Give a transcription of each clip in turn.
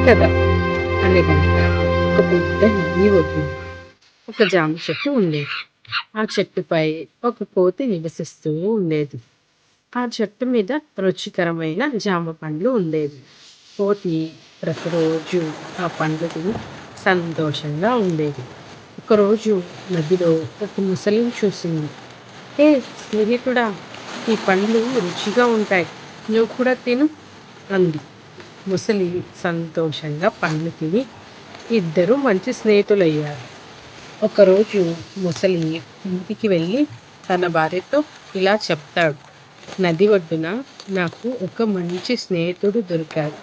కదా అనగా ఒక పెద్ద నది ఒడ్డున ఒక జామ చెట్టు ఉండేది. ఆ చెట్టుపై ఒక కోతి నివసిస్తూ ఉండేది. ఆ చెట్టు మీద రుచికరమైన జామ పండ్లు ఉండేవి. కోతి ప్రతిరోజు ఆ పండ్లు తిని సంతోషంగా ఉండేది. ఒకరోజు నదిలో ఒక ముసలిని చూసింది. ఏ స్నేహితుడా, ఈ పండ్లు రుచిగా ఉంటాయి, నువ్వు కూడా తిను అంది. ముసలి సంతోషంగా పండ్లు తిని ఇద్దరు మంచి స్నేహితులయ్యారు. ఒకరోజు ముసలి ఇంటికి వెళ్ళి తన భార్యతో ఇలా చెప్తాడు: నది ఒడ్డున నాకు ఒక మంచి స్నేహితుడు దొరికాడు.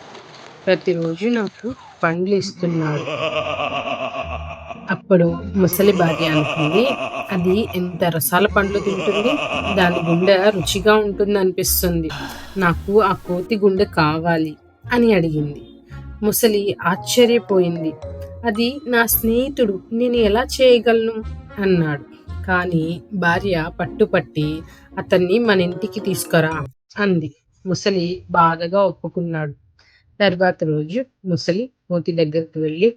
ప్రతిరోజు నాకు పండ్లు ఇస్తున్నాడు. అప్పుడు ముసలి భార్య అనుకుంది, అది ఎంత రసాల పండ్లు తింటుంది, దాని గుండె రుచిగా ఉంటుంది అనిపిస్తుంది. నాకు ఆ కోతి గుండె కావాలి అని అడిగింది. ముసలి ఆశ్చర్యపోయింది. అది నా స్నేహితుడు, నేను ఎలా చేయగలను అన్నాడు. కానీ భార్య పట్టుపట్టి అతన్ని మన ఇంటికి తీసుకురా అంది. ముసలి బాధగా ఒప్పుకున్నాడు. తర్వాత రోజు ముసలి కోతి దగ్గరికి వెళ్ళి,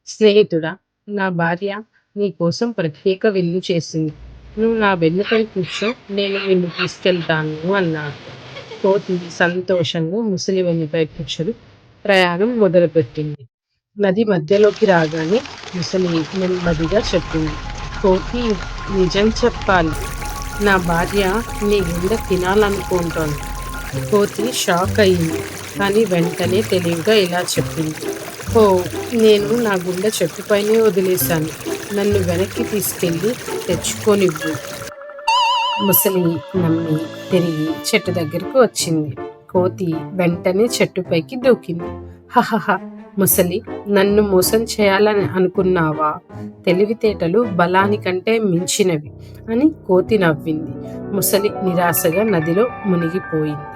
స్నేహితుడా, నా భార్య నీ కోసం ప్రత్యేక విందు చేసింది. నువ్వు నా వెన్నుపై కూర్చో, నేను నిన్ను తీసుకెళ్తాను అన్నాడు. కోతి సంతోషంగా ముసలి వెన్నుపై కూర్చొని ప్రయాణం మొదలుపెట్టింది. నది మధ్యలోకి రాగానే ముసలి నెమ్మదిగా చెప్పింది, కోతి, నిజం చెప్పాలి, నా భార్య నీ గుండె తినాలనుకుంటోంది. కోతి షాక్ అయింది, కానీ వెంటనే తెలివిగా ఇలా చెప్పింది, ఓ, నేను నా గుండె చెట్టుపైనే వదిలేశాను, నన్ను వెనక్కి తీసుకెళ్ళి తెచ్చుకోనివ్వు. ముసలి నమ్మి తిరిగి చెట్టు దగ్గరకు వచ్చింది. కోతి వెంటనే చెట్టుపైకి దూకింది. హహహ, ముసలి, నన్ను మోసం చేయాలని అనుకున్నావా? తెలివితేటలు బలానికంటే మించినవి అని కోతి నవ్వింది. ముసలి నిరాశగా నదిలో మునిగిపోయింది.